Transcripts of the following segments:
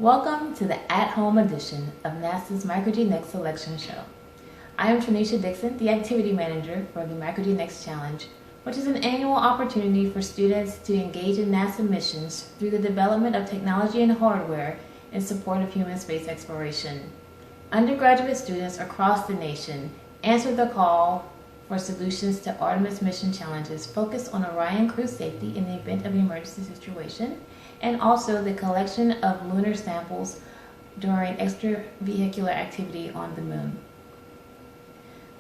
Welcome to the at-home edition of NASA's MicroG NExT Selection Show. I am Tranisha Dixon, the Activity Manager for the MicroG NExT Challenge, which is an annual opportunity for students to engage in NASA missions through the development of technology and hardware in support of human space exploration. Undergraduate students across the nation answered the call for solutions to Artemis mission challenges focused on Orion crew safety in the event of an emergency situation, and also the collection of lunar samples during extravehicular activity on the moon.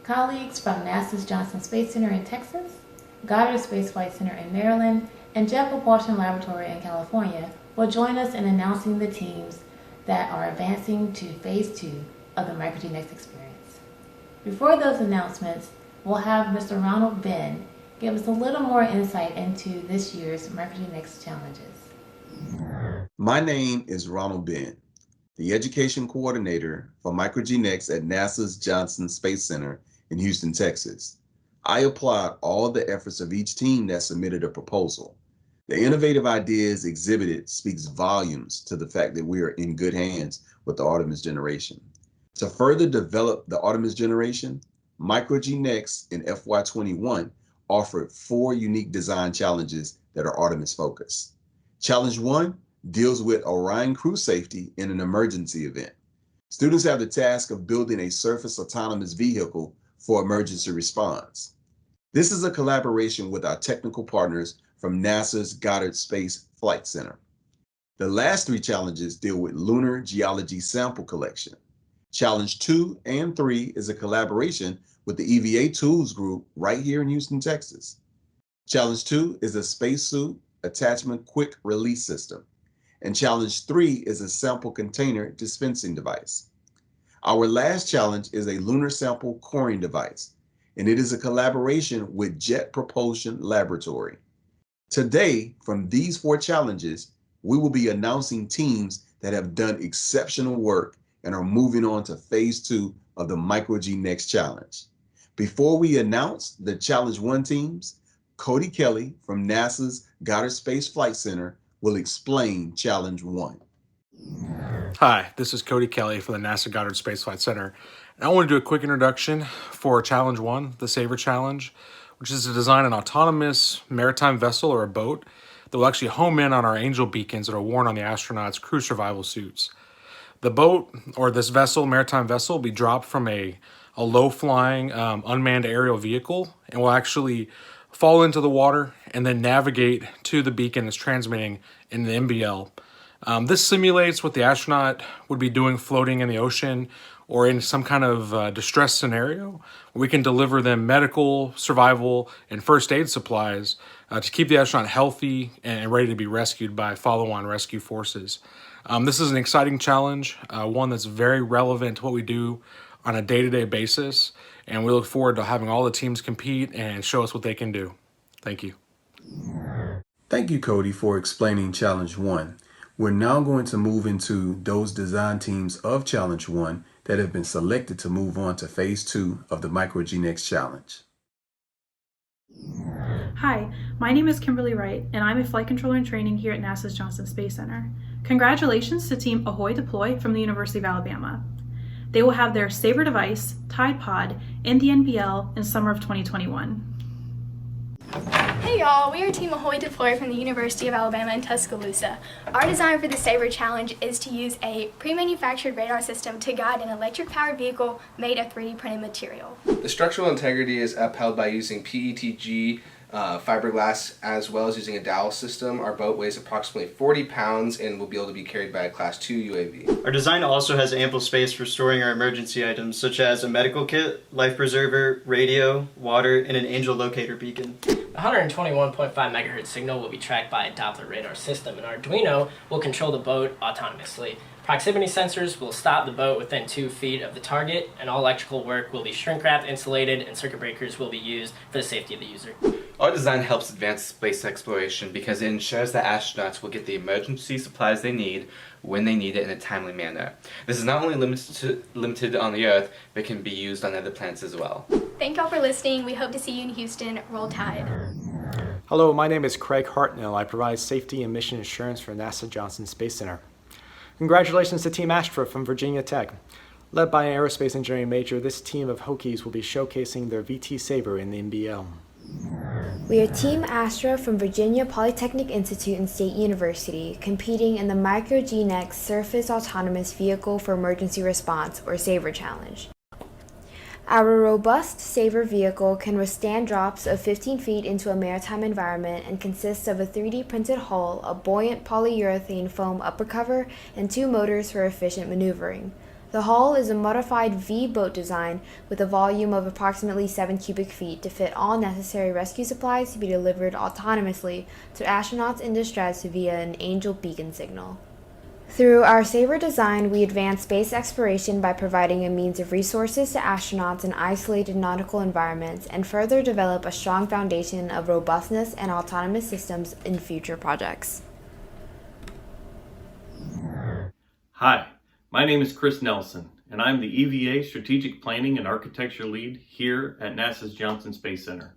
Colleagues from NASA's Johnson Space Center in Texas, Goddard Space Flight Center in Maryland, and Jet Propulsion Laboratory in California will join us in announcing the teams that are advancing to Phase 2 of the MicroG NExT experience. Before those announcements, we'll have Mr. Ronald Ben give us a little more insight into this year's MicroG NExT challenges. My name is Ronald Ben, the Education Coordinator for MicroG NExT at NASA's Johnson Space Center in Houston, Texas. I applaud all the efforts of each team that submitted a proposal. The innovative ideas exhibited speaks volumes to the fact that we are in good hands with the Artemis generation. To further develop the Artemis generation, MicroG NExT in FY21 offered 4 unique design challenges that are Artemis focused. Challenge 1 deals with Orion crew safety in an emergency event. Students have the task of building a surface autonomous vehicle for emergency response. This is a collaboration with our technical partners from NASA's Goddard Space Flight Center. The last 3 challenges deal with lunar geology sample collection. Challenge 2 and 3 is a collaboration with the EVA Tools Group right here in Houston, Texas. Challenge 2 is a spacesuit attachment quick release system. And challenge 3 is a sample container dispensing device. Our last challenge is a lunar sample coring device, and it is a collaboration with Jet Propulsion Laboratory. Today, from these 4 challenges, we will be announcing teams that have done exceptional work and are moving on to Phase 2 of the MicroG NExT Challenge. Before we announce the Challenge 1 teams, Cody Kelly from NASA's Goddard Space Flight Center will explain Challenge 1. Hi, this is Cody Kelly from the NASA Goddard Space Flight Center. And I want to do a quick introduction for Challenge 1, the Saver Challenge, which is to design an autonomous maritime vessel or a boat that will actually home in on our Angel beacons that are worn on the astronauts' crew survival suits. The boat, or this vessel, maritime vessel, will be dropped from a low-flying unmanned aerial vehicle and will actually fall into the water and then navigate to the beacon that's transmitting in the MBL. This simulates what the astronaut would be doing floating in the ocean or in some kind of distress scenario. We can deliver them medical, survival, and first aid supplies to keep the astronaut healthy and ready to be rescued by follow-on rescue forces. This is an exciting challenge, one that's very relevant to what we do on a day-to-day basis, and we look forward to having all the teams compete and show us what they can do. Thank you. Thank you, Cody, for explaining Challenge 1. We're now going to move into those design teams of Challenge 1 that have been selected to move on to Phase 2 of the MicroG NExT Challenge. Hi, my name is Kimberly Wright, and I'm a flight controller in training here at NASA's Johnson Space Center. Congratulations to Team Ahoy Deploy from the University of Alabama. They will have their Saber device, Tide Pod, in the NBL in summer of 2021. Hey y'all, we are Team Ahoy Deploy from the University of Alabama in Tuscaloosa. Our design for the Saber Challenge is to use a pre-manufactured radar system to guide an electric-powered vehicle made of 3D printed material. The structural integrity is upheld by using PETG fiberglass, as well as using a dowel system. Our boat weighs approximately 40 pounds and will be able to be carried by a Class 2 UAV. Our design also has ample space for storing our emergency items, such as a medical kit, life preserver, radio, water, and an angel locator beacon. The 121.5 megahertz signal will be tracked by a Doppler radar system, and Arduino will control the boat autonomously. Proximity sensors will stop the boat within 2 feet of the target, and all electrical work will be shrink wrapped, insulated, and circuit breakers will be used for the safety of the user. Our design helps advance space exploration because it ensures that astronauts will get the emergency supplies they need when they need it in a timely manner. This is not only limited on the Earth, but can be used on other planets as well. Thank y'all for listening. We hope to see you in Houston. Roll Tide. Hello, my name is Craig Hartnell. I provide safety and mission assurance for NASA Johnson Space Center. Congratulations to Team Astra from Virginia Tech. Led by an aerospace engineering major, this team of Hokies will be showcasing their VT Sabre in the NBL. We are Team Astra from Virginia Polytechnic Institute and State University, competing in the NExT Surface Autonomous Vehicle for Emergency Response, or SAVER Challenge. Our robust SAVER vehicle can withstand drops of 15 feet into a maritime environment and consists of a 3D printed hull, a buoyant polyurethane foam upper cover, and 2 motors for efficient maneuvering. The hull is a modified V-boat design with a volume of approximately 7 cubic feet to fit all necessary rescue supplies to be delivered autonomously to astronauts in distress via an Angel beacon signal. Through our SAVER design, we advance space exploration by providing a means of resources to astronauts in isolated nautical environments and further develop a strong foundation of robustness and autonomous systems in future projects. Hi, my name is Chris Nelson, and I'm the EVA Strategic Planning and Architecture Lead here at NASA's Johnson Space Center.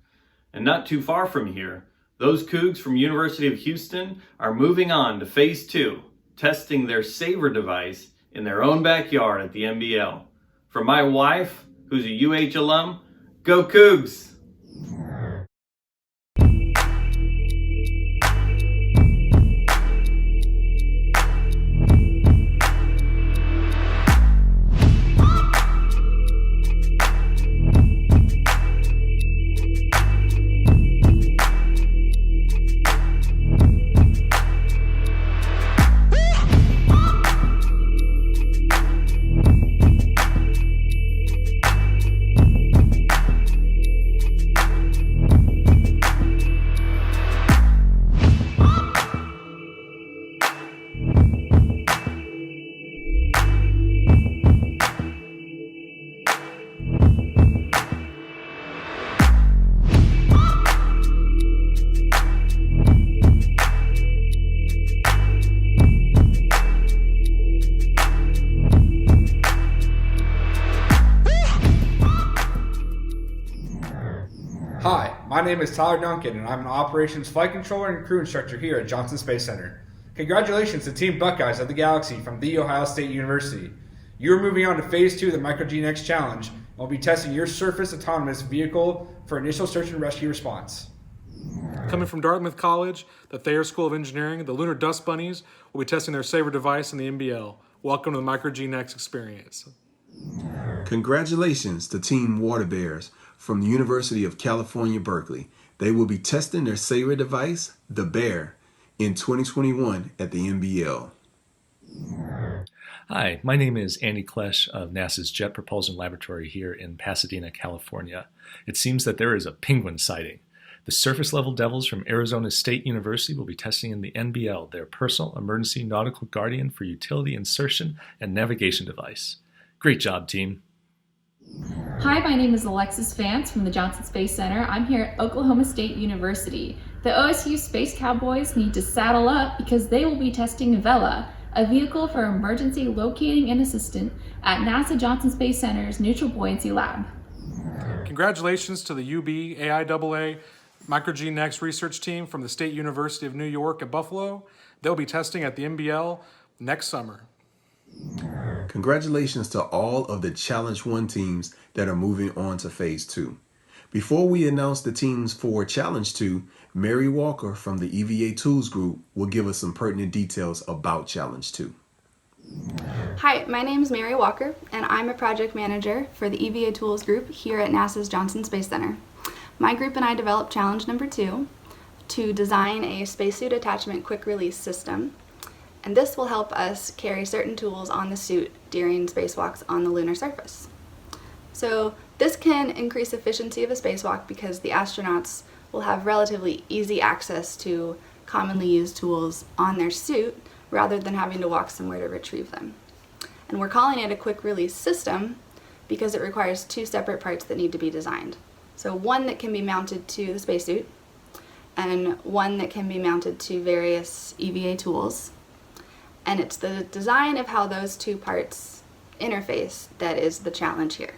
And not too far from here, those Cougs from University of Houston are moving on to Phase 2, testing their SAVER device in their own backyard at the NBL. For my wife, who's a UH alum, go Cougs! Hi, my name is Tyler Duncan, and I'm an operations flight controller and crew instructor here at Johnson Space Center. Congratulations to Team Buckeyes of the Galaxy from The Ohio State University. You are moving on to Phase 2 of the NExT Challenge and will be testing your surface autonomous vehicle for initial search and rescue response. Coming from Dartmouth College, the Thayer School of Engineering, the Lunar Dust Bunnies will be testing their SAVER device in the NBL. Welcome to the NExT experience. Congratulations to Team Water Bears from the University of California, Berkeley. They will be testing their SAVER device, the Bear, in 2021 at the NBL. Hi, my name is Andy Klesch of NASA's Jet Propulsion Laboratory here in Pasadena, California. It seems that there is a penguin sighting. The surface-level devils from Arizona State University will be testing in the NBL, their personal emergency nautical guardian for utility insertion and navigation device. Great job, team. Hi, my name is Alexis Vance from the Johnson Space Center. I'm here at Oklahoma State University. The OSU Space Cowboys need to saddle up because they will be testing Vela, a vehicle for emergency locating and assistance at NASA Johnson Space Center's Neutral Buoyancy Lab. Congratulations to the UB AIAA NExT research team from the State University of New York at Buffalo. They'll be testing at the NBL next summer. Congratulations to all of the Challenge 1 teams that are moving on to Phase 2. Before we announce the teams for Challenge 2, Mary Walker from the EVA Tools Group will give us some pertinent details about Challenge 2. Hi, my name is Mary Walker, and I'm a project manager for the EVA Tools Group here at NASA's Johnson Space Center. My group and I developed Challenge number 2 to design a spacesuit attachment quick release system. And this will help us carry certain tools on the suit during spacewalks on the lunar surface. So this can increase efficiency of a spacewalk because the astronauts will have relatively easy access to commonly used tools on their suit rather than having to walk somewhere to retrieve them. And we're calling it a quick release system because it requires 2 separate parts that need to be designed. So one that can be mounted to the spacesuit and one that can be mounted to various EVA tools. And it's the design of how those 2 parts interface that is the challenge here.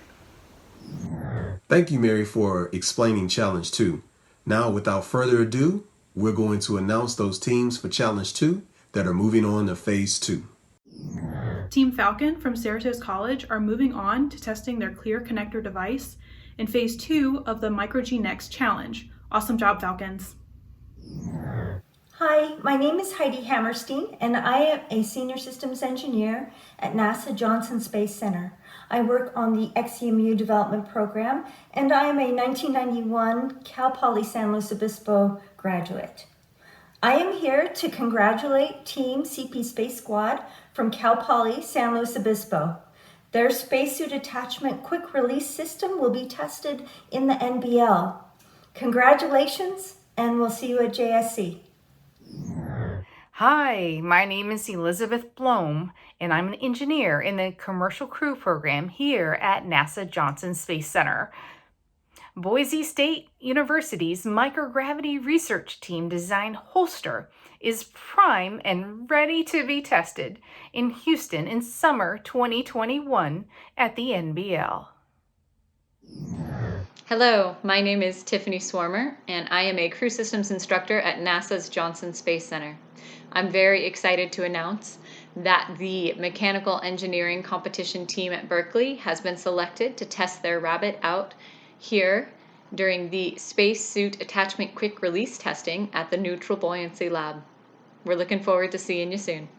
Thank you, Mary, for explaining Challenge 2. Now, without further ado, we're going to announce those teams for Challenge 2 that are moving on to Phase 2. Team Falcon from Cerritos College are moving on to testing their clear connector device in phase 2 of the NExT challenge. Awesome job, Falcons. Hi, my name is Heidi Hammerstein, and I am a senior systems engineer at NASA Johnson Space Center. I work on the XCMU development program, and I am a 1991 Cal Poly San Luis Obispo graduate. I am here to congratulate Team CP Space Squad from Cal Poly San Luis Obispo. Their spacesuit attachment quick release system will be tested in the NBL. Congratulations, and we'll see you at JSC. Hi, my name is Elizabeth Blom, and I'm an engineer in the Commercial Crew Program here at NASA Johnson Space Center. Boise State University's microgravity research team designed holster is prime and ready to be tested in Houston in summer 2021 at the NBL. Hello, my name is Tiffany Swarmer, and I am a crew systems instructor at NASA's Johnson Space Center. I'm very excited to announce that the mechanical engineering competition team at Berkeley has been selected to test their Rabbit out here during the spacesuit attachment quick release testing at the Neutral Buoyancy Lab. We're looking forward to seeing you soon.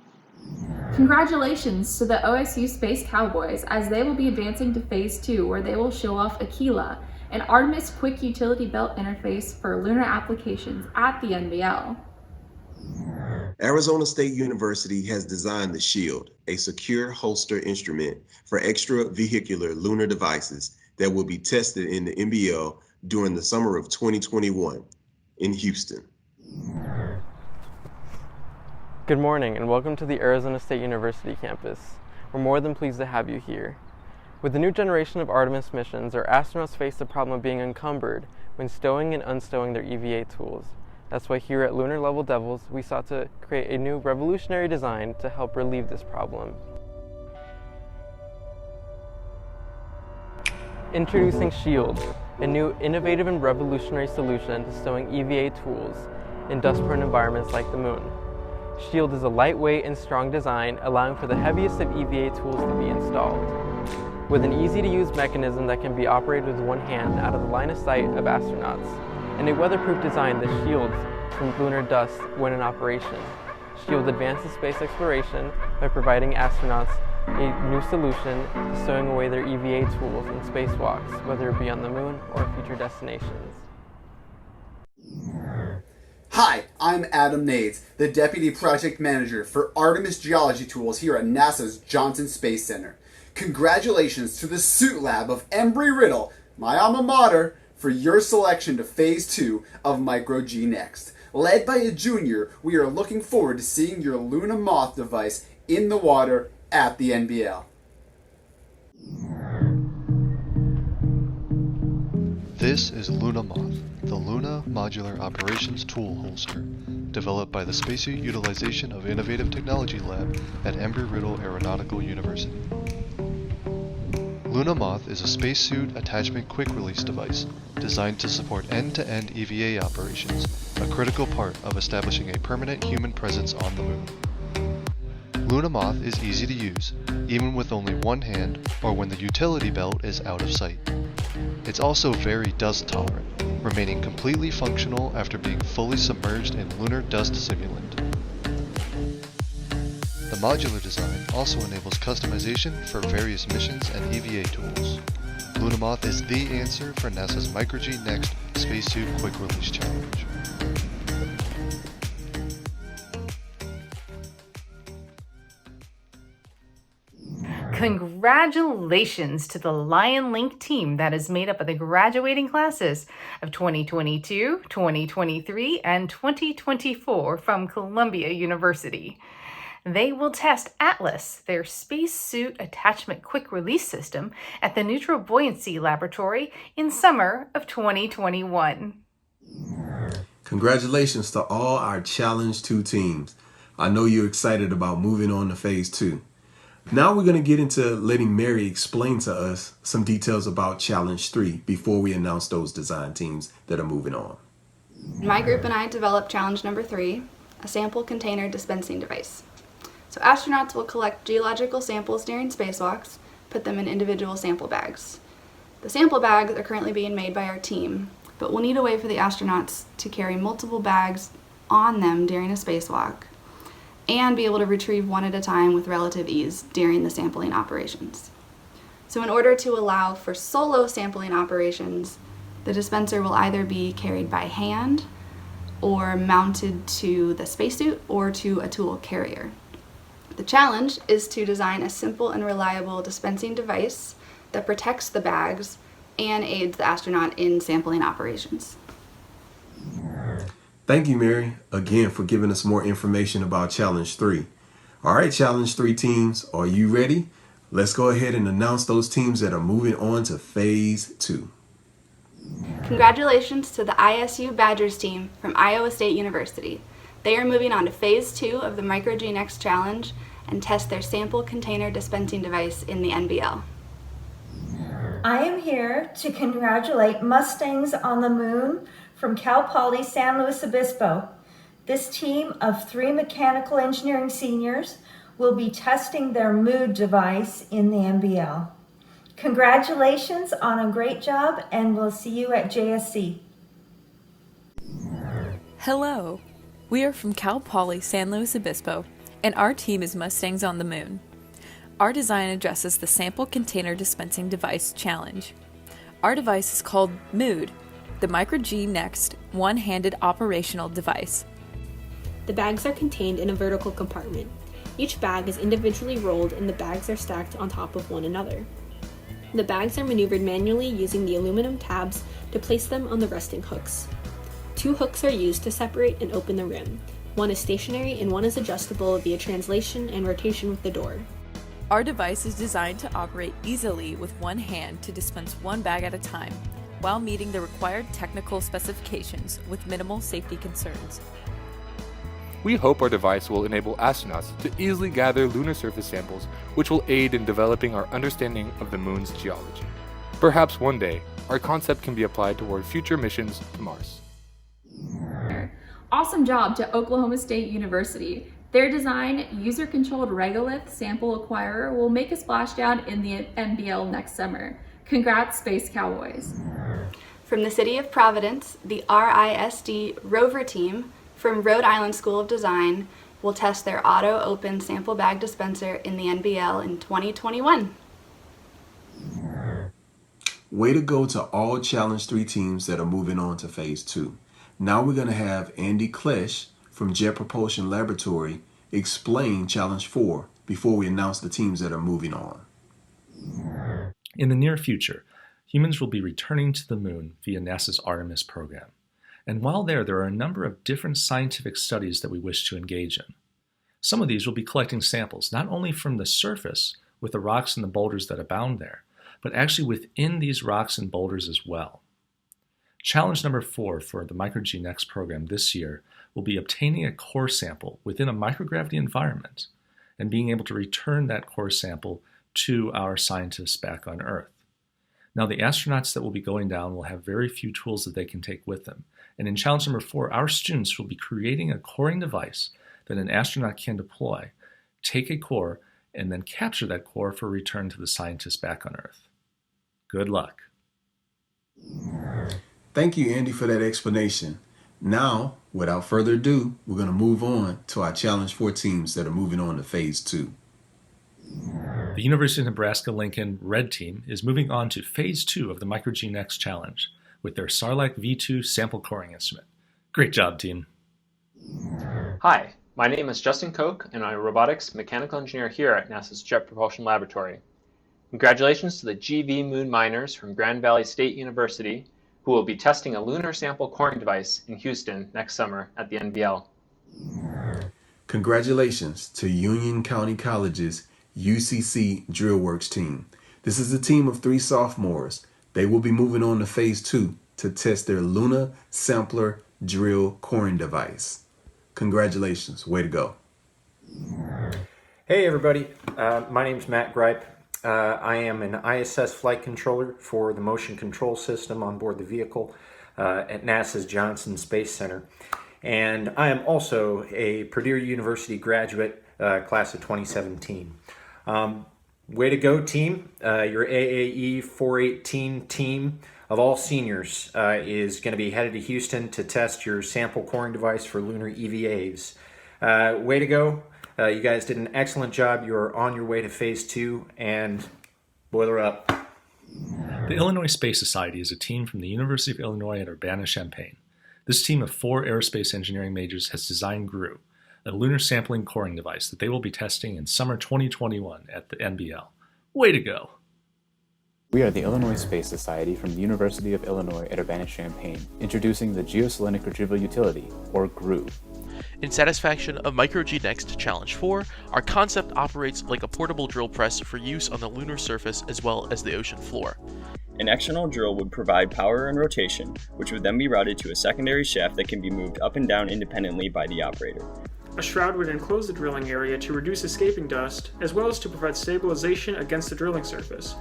Congratulations to the OSU Space Cowboys as they will be advancing to phase 2 where they will show off AQUILA, an Artemis quick utility belt interface for lunar applications at the NBL. Arizona State University has designed the Shield, a secure holster instrument for extravehicular lunar devices that will be tested in the NBL during the summer of 2021 in Houston. Good morning and welcome to the Arizona State University campus. We're more than pleased to have you here. With the new generation of Artemis missions, our astronauts face the problem of being encumbered when stowing and unstowing their EVA tools. That's why here at Lunar Level Devils, we sought to create a new revolutionary design to help relieve this problem. Introducing Shield, a new innovative and revolutionary solution to stowing EVA tools in dust-prone environments like the moon. Shield is a lightweight and strong design, allowing for the heaviest of EVA tools to be installed. With an easy-to-use mechanism that can be operated with one hand out of the line of sight of astronauts, and a weatherproof design that shields from lunar dust when in operation. Shield advances space exploration by providing astronauts a new solution to stowing away their EVA tools in spacewalks, whether it be on the moon or future destinations. Hi, I'm Adam Nades, the Deputy Project Manager for Artemis Geology Tools here at NASA's Johnson Space Center. Congratulations to the Suit Lab of Embry-Riddle, my alma mater, for your selection to Phase 2 of GNSS. Led by a junior, we are looking forward to seeing your Luna Moth device in the water at the NBL. This is Luna Moth, the Luna Modular Operations Tool Holster, developed by the Spacesuit Utilization of Innovative Technology Lab at Embry-Riddle Aeronautical University. Luna Moth is a spacesuit attachment quick-release device designed to support end-to-end EVA operations, a critical part of establishing a permanent human presence on the moon. Luna Moth is easy to use, even with only one hand or when the utility belt is out of sight. It's also very dust tolerant, remaining completely functional after being fully submerged in lunar dust simulant. The modular design also enables customization for various missions and EVA tools. LunaMoth is the answer for NASA's NExT Spacesuit Quick Release Challenge. Congratulations to the Lion Link team that is made up of the graduating classes of 2022, 2023, and 2024 from Columbia University. They will test Atlas, their spacesuit attachment quick release system, at the Neutral Buoyancy Laboratory in summer of 2021. Congratulations to all our Challenge 2 teams. I know you're excited about moving on to Phase 2. Now we're going to get into letting Mary explain to us some details about Challenge 3 before we announce those design teams that are moving on. My group and I developed Challenge number 3, a sample container dispensing device. So astronauts will collect geological samples during spacewalks, put them in individual sample bags. The sample bags are currently being made by our team, but we'll need a way for the astronauts to carry multiple bags on them during a spacewalk and be able to retrieve one at a time with relative ease during the sampling operations. So in order to allow for solo sampling operations, the dispenser will either be carried by hand or mounted to the spacesuit or to a tool carrier. The challenge is to design a simple and reliable dispensing device that protects the bags and aids the astronaut in sampling operations. Thank you, Mary, again for giving us more information about Challenge 3. All right, Challenge 3 teams, are you ready? Let's go ahead and announce those teams that are moving on to Phase 2. Congratulations to the ISU Badgers team from Iowa State University. They are moving on to Phase 2 of the Micro GNexT Challenge and test their sample container dispensing device in the NBL. I am here to congratulate Mustangs on the Moon from Cal Poly San Luis Obispo. This team of 3 mechanical engineering seniors will be testing their MOOD device in the NBL. Congratulations on a great job, and we'll see you at JSC. Hello, we are from Cal Poly San Luis Obispo, and our team is Mustangs on the Moon. Our design addresses the Sample Container Dispensing Device Challenge. Our device is called MOOD, the Micro GNexT one-handed operational device. The bags are contained in a vertical compartment. Each bag is individually rolled and the bags are stacked on top of one another. The bags are maneuvered manually using the aluminum tabs to place them on the resting hooks. 2 hooks are used to separate and open the rim. One is stationary and one is adjustable via translation and rotation with the door. Our device is designed to operate easily with one hand to dispense one bag at a time, while meeting the required technical specifications with minimal safety concerns. We hope our device will enable astronauts to easily gather lunar surface samples, which will aid in developing our understanding of the moon's geology. Perhaps one day, our concept can be applied toward future missions to Mars. Awesome job to Oklahoma State University. Their design, user-controlled regolith sample acquirer, will make a splashdown in the NBL next summer. Congrats, Space Cowboys. From the City of Providence, the RISD Rover team from Rhode Island School of Design will test their auto-open sample bag dispenser in the NBL in 2021. Way to go to all Challenge 3 teams that are moving on to Phase 2. Now we're going to have Andy Klesch from Jet Propulsion Laboratory explain Challenge 4 before we announce the teams that are moving on. In the near future, humans will be returning to the moon via NASA's Artemis program. And while there are a number of different scientific studies that we wish to engage in. Some of these will be collecting samples, not only from the surface with the rocks and the boulders that abound there, but actually within these rocks and boulders as well. Challenge number 4 for the Micro GNexT program this year will be obtaining a core sample within a microgravity environment and being able to return that core sample to our scientists back on Earth. Now, the astronauts that will be going down will have very few tools that they can take with them. And in challenge number 4, our students will be creating a coring device that an astronaut can deploy, take a core, and then capture that core for return to the scientists back on Earth. Good luck. Thank you, Andy, for that explanation. Now, without further ado, we're going to move on to our Challenge 4 teams that are moving on to Phase 2. The University of Nebraska-Lincoln Red Team is moving on to Phase 2 of the Micro GNexT Challenge with their Sarlacc V2 sample coring instrument. Great job, team. Hi, my name is Justin Koch, and I'm a robotics mechanical engineer here at NASA's Jet Propulsion Laboratory. Congratulations to the GV Moon miners from Grand Valley State University, who will be testing a lunar sample coring device in Houston next summer at the NBL. Congratulations to Union County College's UCC Drillworks team. This is a team of 3 sophomores. They will be moving on to Phase 2 to test their Lunar Sampler Drill Coring device. Congratulations. Way to go. Hey everybody, my name is Matt Gripe. I am an ISS flight controller for the motion control system on board the vehicle at NASA's Johnson Space Center. And I am also a Purdue University graduate class of 2017. Way to go, team. Your AAE 418 team of all seniors is going to be headed to Houston to test your sample coring device for lunar EVAs. Way to go. You guys did an excellent job. You're on your way to phase 2, and boiler up. The Illinois Space Society is a team from the University of Illinois at Urbana-Champaign. This team of 4 aerospace engineering majors has designed GRU, a lunar sampling coring device that they will be testing in summer 2021 at the NBL. Way to go! We are the Illinois Space Society from the University of Illinois at Urbana-Champaign, introducing the Geoselenic Retrieval Utility, or GRU. In satisfaction of Micro GNExT Challenge 4, our concept operates like a portable drill press for use on the lunar surface as well as the ocean floor. An external drill would provide power and rotation, which would then be routed to a secondary shaft that can be moved up and down independently by the operator. A shroud would enclose the drilling area to reduce escaping dust, as well as to provide stabilization against the drilling surface.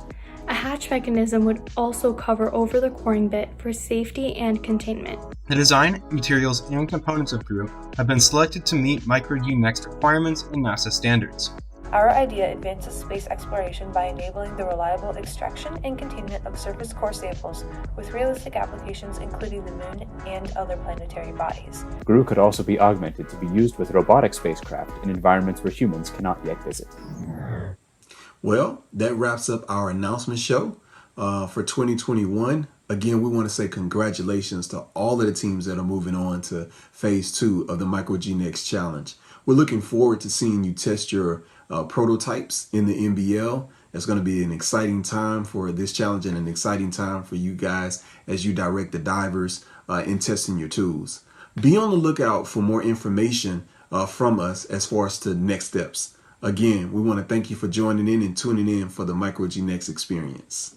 A hatch mechanism would also cover over the coring bit for safety and containment. The design, materials, and components of GRU have been selected to meet Micro GNExT requirements and NASA standards. Our idea advances space exploration by enabling the reliable extraction and containment of surface core samples with realistic applications including the Moon and other planetary bodies. GRU could also be augmented to be used with robotic spacecraft in environments where humans cannot yet visit. Well, that wraps up our announcement show for 2021. Again, we want to say congratulations to all of the teams that are moving on to phase 2 of the Micro GNExT Challenge. We're looking forward to seeing you test your prototypes in the NBL. It's going to be an exciting time for this challenge and an exciting time for you guys as you direct the divers in testing your tools. Be on the lookout for more information from us as far as to next steps. Again, we want to thank you for joining in and tuning in for the Micro GNExT experience.